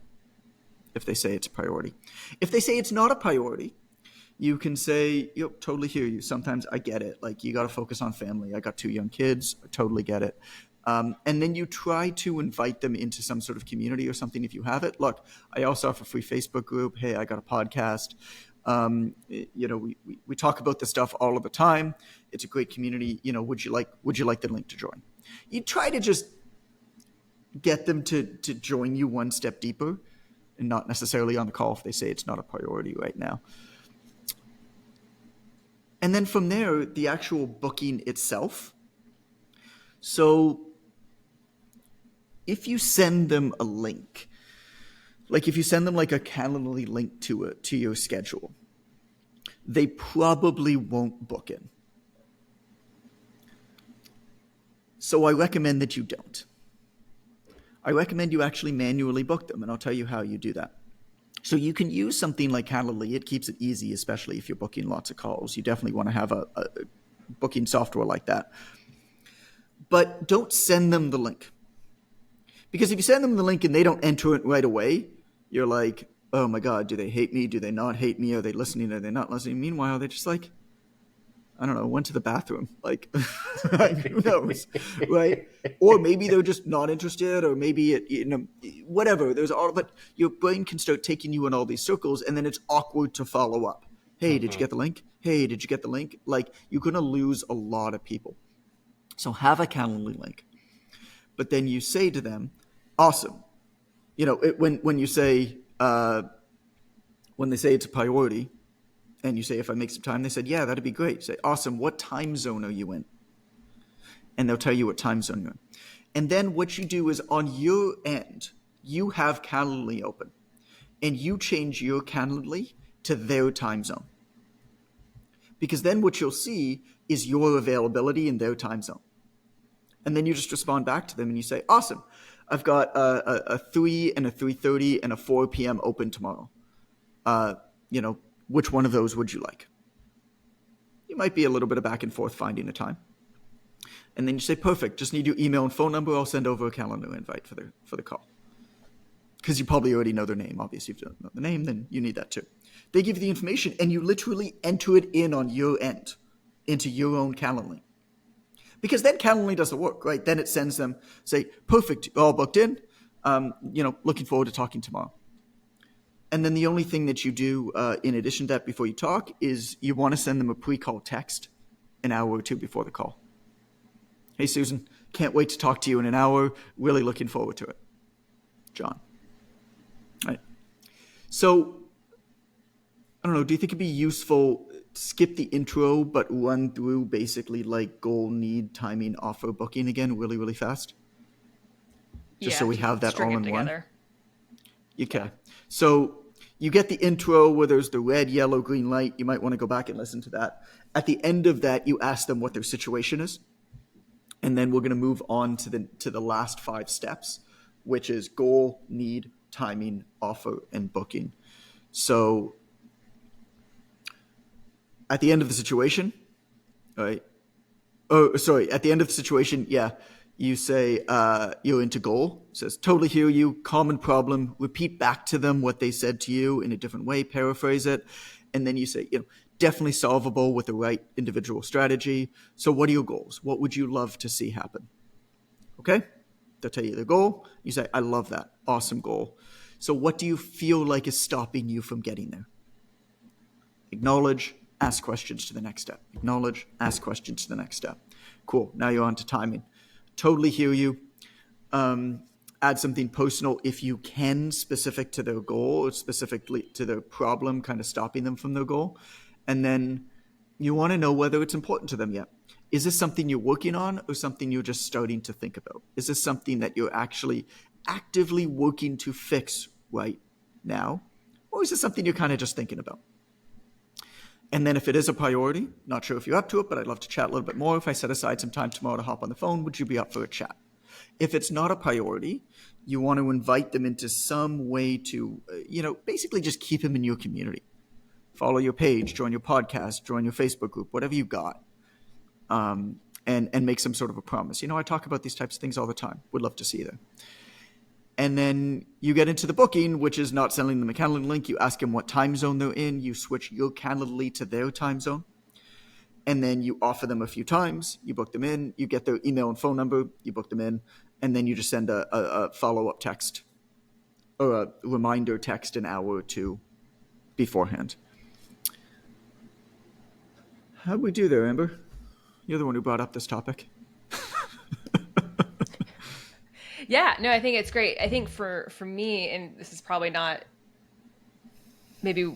If they say it's a priority. If they say it's not a priority, you can say, yep, totally hear you. Sometimes I get it. Like, you got to focus on family. I got 2 young kids. I totally get it. And then you try to invite them into some sort of community or something if you have it. Look, I also offer a free Facebook group. Hey, I got a podcast. We talk about this stuff all of the time. It's a great community. Would you like the link to join? You try to just get them to join you one step deeper, and not necessarily on the call if they say it's not a priority right now. And then from there, the actual booking itself. So if you send them a link, like if you send them like a Calendly link to your schedule, they probably won't book in. So I recommend that you don't. I recommend you actually manually book them, and I'll tell you how you do that. So you can use something like Calendly. It keeps it easy, especially if you're booking lots of calls. You definitely want to have a booking software like that. But don't send them the link. Because if you send them the link and they don't enter it right away, you're like, oh my God, do they hate me? Do they not hate me? Are they listening? Are they not listening? Meanwhile, they're just like, I don't know, went to the bathroom. Like, who knows, right? Or maybe they're just not interested, or maybe whatever. But your brain can start taking you in all these circles, and then it's awkward to follow up. Hey, did you get the link? Hey, did you get the link? Like, you're going to lose a lot of people. So have a Calendly link. But then you say to them, awesome. When you say, when they say it's a priority, and you say, if I make some time, they said, yeah, that'd be great. Say, awesome. What time zone are you in? And they'll tell you what time zone you're in. And then what you do is on your end, you have Calendly open, and you change your Calendly to their time zone. Because then what you'll see is your availability in their time zone. And then you just respond back to them and you say, awesome. I've got a 3 and a 3:30 and a 4 p.m. open tomorrow. Which one of those would you like? You might be a little bit of back and forth finding a time. And then you say, perfect, just need your email and phone number. I'll send over a calendar invite for the call. Because you probably already know their name. Obviously, if you don't know the name, then you need that too. They give you the information, and you literally enter it in on your end into your own Calendly. Because then Calendly does the work, right? Then it sends them, say, perfect, all booked in. Looking forward to talking tomorrow. And then the only thing that you do in addition to that before you talk is you want to send them a pre-call text an hour or two before the call. Hey, Susan, can't wait to talk to you in an hour. Really looking forward to it. John. Right. So, I don't know, do you think it'd be useful to skip the intro but run through basically like goal, need, timing, offer, booking again really, really fast? Just so we have that all in one. Okay. So you get the intro where there's the red, yellow, green light. You might want to go back and listen to that. At the end of that, you ask them what their situation is. And then we're going to move on to the last 5 steps, which is goal, need, timing, offer, and booking. So at the end of the situation, right? At the end of the situation, yeah, you say you're into goal. It says, totally hear you, common problem. Repeat back to them what they said to you in a different way, paraphrase it. And then you say, definitely solvable with the right individual strategy. So what are your goals? What would you love to see happen? Okay? They'll tell you the goal. You say, I love that. Awesome goal. So what do you feel like is stopping you from getting there? Acknowledge, ask questions to the next step. Acknowledge, ask questions to the next step. Cool. Now you're on to timing. Totally hear you. Add something personal if you can, specific to their goal or specifically to their problem, kind of stopping them from their goal. And then, You want to know whether it's important to them yet. Is this something you're working on or something you're just starting to think about? Is this something that you're actually actively working to fix right now? Or is it something you're kind of just thinking about? And then if it is a priority, not sure if you're up to it, but I'd love to chat a little bit more. If I set aside some time tomorrow to hop on the phone, would you be up for a chat? If it's not a priority, you want to invite them into some way to, basically just keep them in your community. Follow your page, join your podcast, join your Facebook group, whatever you got, and make some sort of a promise. I talk about these types of things all the time. Would love to see you there. And then you get into the booking, which is not sending them a Calendly link. You ask them what time zone they're in. You switch your Calendly to their time zone. And then you offer them a few times. You book them in. You get their email and phone number. You book them in. And then you just send a follow-up text or a reminder text an hour or two beforehand. How'd we do there, Amber? You're the one who brought up this topic. Yeah, no, I think it's great. I think for me, and this is probably not maybe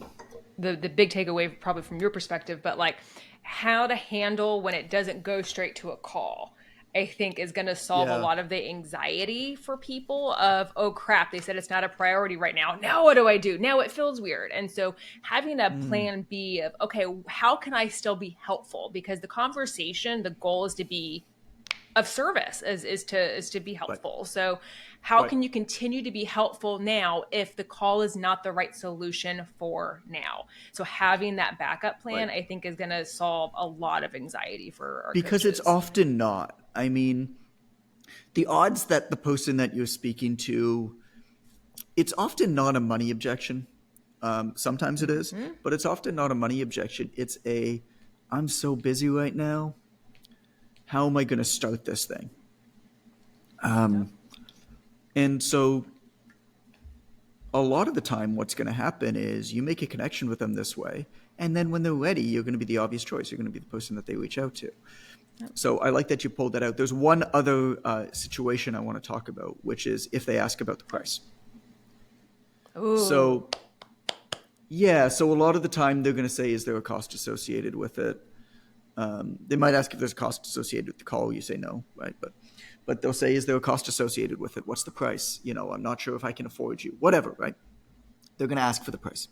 the big takeaway probably from your perspective, but like how to handle when it doesn't go straight to a call, I think is going to solve a lot of the anxiety for people of, oh crap, they said it's not a priority right now. Now what do I do? Now it feels weird. And so having a plan B of, okay, how can I still be helpful? Because the conversation, the goal is to be of service, is to be helpful. Right. So how can you continue to be helpful now if the call is not the right solution for now? So having that backup plan, I think, is going to solve a lot of anxiety for our because coaches. It's often not. I mean, the odds that the person that you're speaking to, it's often not a money objection. Sometimes it is, but it's often not a money objection. It's I'm so busy right now. How am I going to start this thing? And so a lot of the time what's going to happen is you make a connection with them this way, and then when they're ready, you're going to be the obvious choice. You're going to be the person that they reach out to. Yep. So I like that you pulled that out. There's one other situation I want to talk about, which is if they ask about the price. Ooh. So a lot of the time they're going to say, is there a cost associated with it? They might ask if there's a cost associated with the call. You say no, right? But they'll say, is there a cost associated with it? What's the price? I'm not sure if I can afford you. Whatever, right? They're going to ask for the price.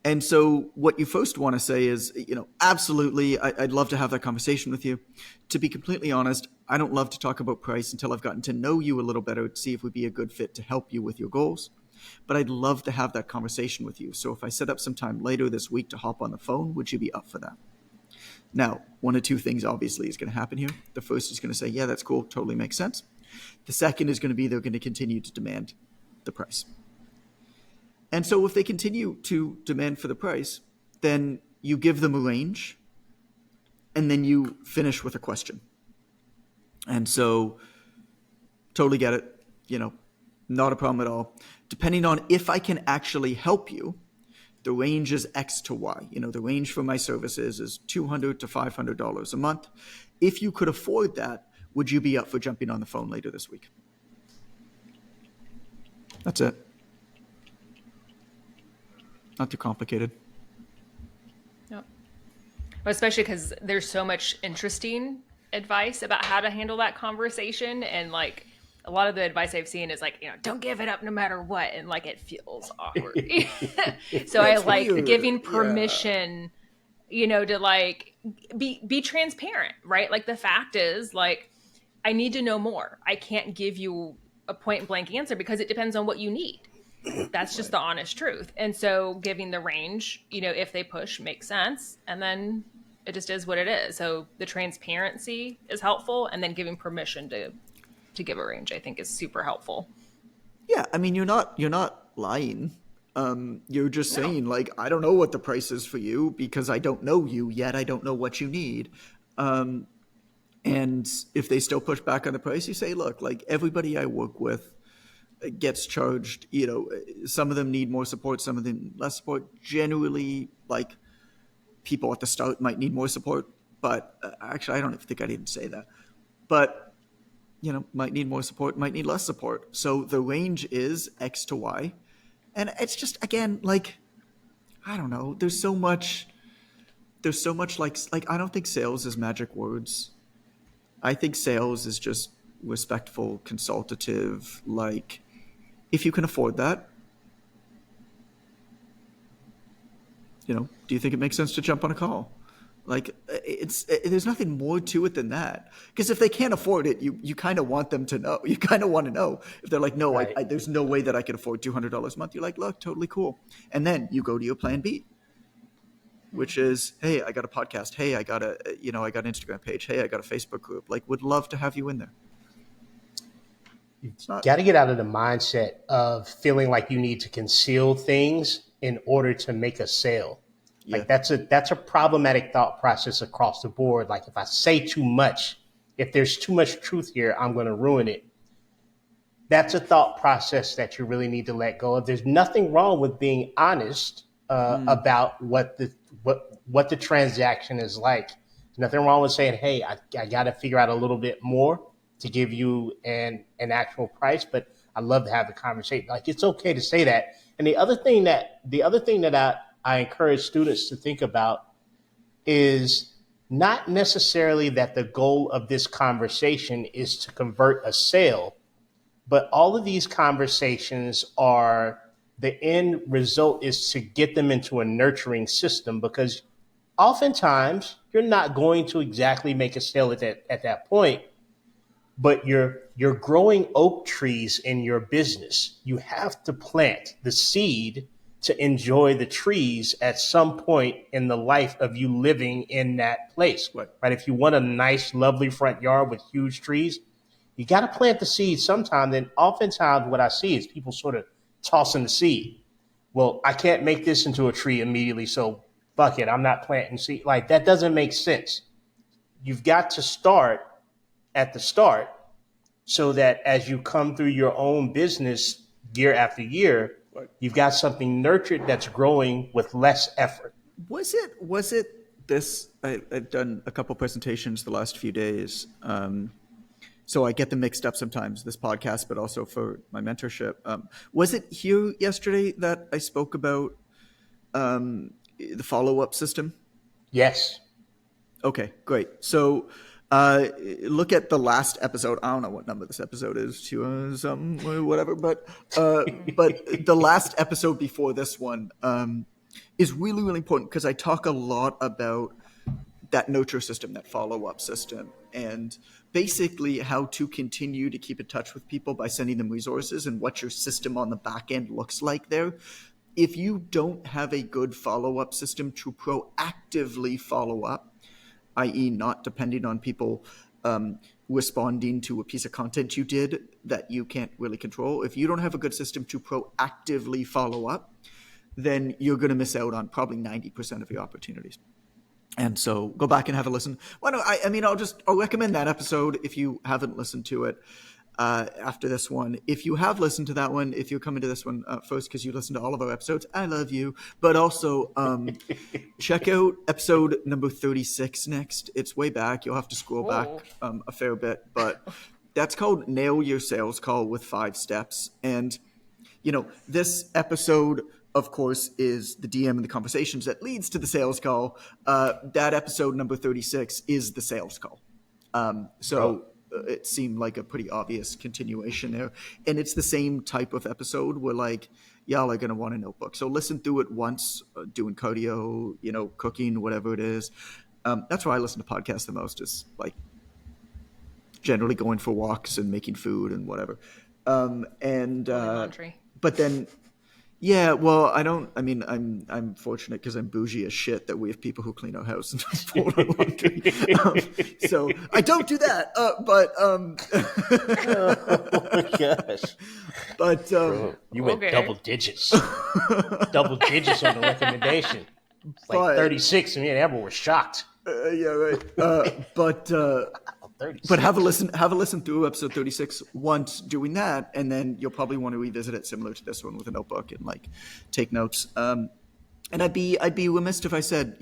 And so what you first want to say is, absolutely, I'd love to have that conversation with you. To be completely honest, I don't love to talk about price until I've gotten to know you a little better to see if we'd be a good fit to help you with your goals. But I'd love to have that conversation with you. So if I set up some time later this week to hop on the phone, would you be up for that? Now, one of two things obviously is going to happen here. The first is going to say, yeah, that's cool, totally makes sense. The second is going to be they're going to continue to demand the price. And so if they continue to demand for the price, then you give them a range, and then you finish with a question. And so totally get it, not a problem at all. Depending on if I can actually help you, the range is X to Y. The range for my services is $200 to $500 a month. If you could afford that, would you be up for jumping on the phone later this week? That's it. Not too complicated. Yep. Well, especially because there's so much interesting advice about how to handle that conversation, and like a lot of the advice I've seen is like, don't give it up no matter what. And like, it feels awkward. So I like weird. Giving permission, to like be transparent, right? Like the fact is like, I need to know more. I can't give you a point blank answer because it depends on what you need. That's just the honest truth. And so giving the range, if they push, makes sense. And then it just is what it is. So the transparency is helpful. And then giving permission to give a range, I think, is super helpful. Yeah, I mean, you're not lying. You're just saying, like, I don't know what the price is for you because I don't know you yet. I don't know what you need. And if they still push back on the price, you say, look, like everybody I work with gets charged, some of them need more support, some of them less support. Generally, like people at the start might need more support, but actually, I don't think I'd even say that. But might need more support, might need less support. So the range is X to Y. And it's just, again, like, I don't know, there's so much there's so much like I don't think sales is magic words. I think sales is just respectful, consultative. Like, if you can afford that, do you think it makes sense to jump on a call? Like, there's nothing more to it than that. Because if they can't afford it, you kind of want them to know. You kind of want to know. If they're like, no, Right. there's no way that I could afford $200 a month. You're like, look, totally cool. And then you go to your plan B, which is, hey, I got a podcast. Hey, I got an Instagram page. Hey, I got a Facebook group. Like, would love to have you in there. It's not. Got to get out of the mindset of feeling like you need to conceal things in order to make a sale. Yeah. Like that's a problematic thought process across the board. Like if I say too much, if there's too much truth here, I'm going to ruin it. That's a thought process that you really need to let go of. There's nothing wrong with being honest about what the transaction is like. There's nothing wrong with saying, hey, I got to figure out a little bit more to give you an actual price, but I'd love to have the conversation. Like it's okay to say that. And the other thing that I encourage students to think about is not necessarily that the goal of this conversation is to convert a sale, but all of these conversations are the end result is to get them into a nurturing system, because oftentimes you're not going to exactly make a sale at that point, but you're growing oak trees in your business. You have to plant the seed to enjoy the trees at some point in the life of you living in that place. Right? If you want a nice, lovely front yard with huge trees, you got to plant the seed sometime. Then oftentimes what I see is people sort of tossing the seed. Well, I can't make this into a tree immediately, so fuck it, I'm not planting seed. Like that doesn't make sense. You've got to start at the start so that as you come through your own business year after year, you've got something nurtured that's growing with less effort. Was it this? I've done a couple presentations the last few days, so I get them mixed up sometimes, this podcast, but also for my mentorship. Was it here yesterday that I spoke about the follow-up system? Yes. Okay, great. So look at the last episode. I don't know what number this episode is, whatever. But the last episode before this one is really, really important because I talk a lot about that nurture system, that follow-up system, and basically how to continue to keep in touch with people by sending them resources and what your system on the back end looks like there. If you don't have a good follow-up system to proactively follow up, i.e. not depending on people responding to a piece of content you did that you can't really control. If you don't have a good system to proactively follow up, then you're going to miss out on probably 90% of your opportunities. And so go back and have a listen. Well, no, I'll recommend that episode if you haven't listened to it after this one. If you have listened to that one, if you're coming to this one first because you listened to all of our episodes, I love you. But also check out episode number 36 next. It's way back. You'll have to scroll back a fair bit. But that's called Nail Your Sales Call with 5 Steps. And, this episode, of course, is the DM and the conversations that leads to the sales call. That episode number 36 is the sales call. It seemed like a pretty obvious continuation there. And it's the same type of episode where y'all are going to want a notebook. So listen through it once, doing cardio, cooking, whatever it is. That's why I listen to podcasts the most, is generally going for walks and making food and whatever. Laundry. But then, yeah, well, I'm fortunate because I'm bougie as shit that we have people who clean our house and fold our laundry. So I don't do that. Oh my gosh. But Bro, you went double digits. Double digits on the recommendation. It's like 36, and everyone was shocked. Yeah, right. But 36. But have a listen through episode 36 once doing that, and then you'll probably want to revisit it similar to this one with a notebook and take notes. And I'd be remiss if I said,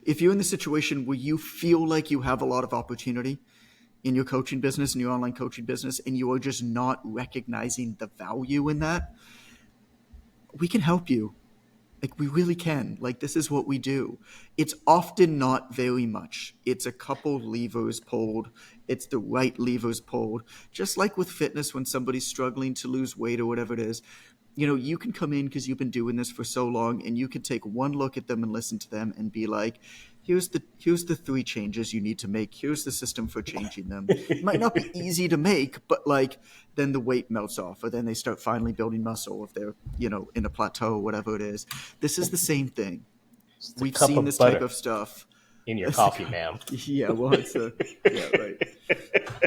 if you're in the situation where you feel like you have a lot of opportunity in your coaching business, in your online coaching business, and you are just not recognizing the value in that, we can help you. Like, we really can. Like, this is what we do. It's often not very much. It's a couple levers pulled. It's the right levers pulled. Just like with fitness, when somebody's struggling to lose weight or whatever it is, you can come in because you've been doing this for so long, and you can take one look at them and listen to them and be like, here's the 3 changes you need to make. Here's the system for changing them. It might not be easy to make, but like, then the weight melts off, or then they start finally building muscle if they're, in a plateau or whatever it is. This is the same thing. We've seen this type of stuff. In your coffee, ma'am. Yeah, well, yeah, right.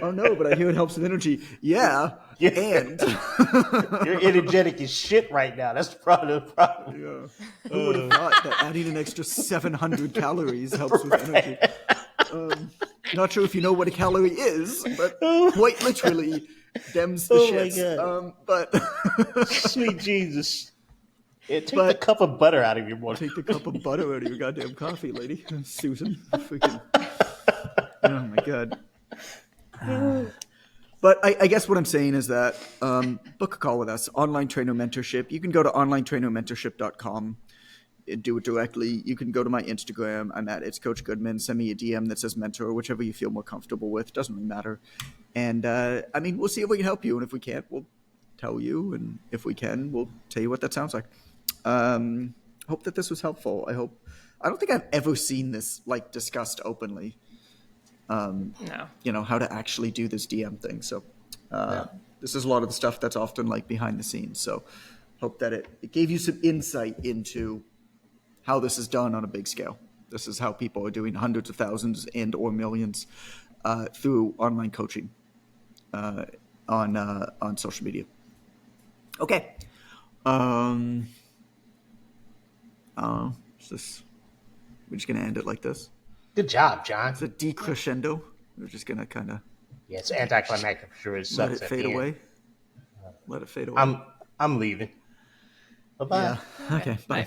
Oh no, but I hear it helps with energy. Yeah, and you're energetic as shit right now. That's probably the problem. Yeah. Who would have thought that adding an extra 700 calories helps with energy? Not sure if you know what a calorie is, but quite literally, them's the shits. But sweet Jesus. Yeah, take the cup of butter out of your morning. Take the cup of butter out of your goddamn coffee, lady. Susan. Freaking. Oh, my God. But I guess what I'm saying is that book a call with us. Online trainer mentorship. You can go to onlinetrainermentorship.com and do it directly. You can go to my Instagram. I'm at It's Coach Goodman. Send me a DM that says mentor, whichever you feel more comfortable with. Doesn't really matter. And, we'll see if we can help you. And if we can't, we'll tell you. And if we can, we'll tell you what that sounds like. Hope that this was helpful. I don't think I've ever seen this like discussed openly. No. How to actually do this DM thing. So this is a lot of the stuff that's often like behind the scenes. So hope that it gave you some insight into how this is done on a big scale. This is how people are doing hundreds of thousands and or millions through online coaching on social media. Okay. We're just gonna end it like this. Good job, John. It's a decrescendo. We're just gonna kind of it's anticlimactic for sure. Let it fade away. Let it fade away. I'm leaving. Bye bye. Yeah. Okay. Bye.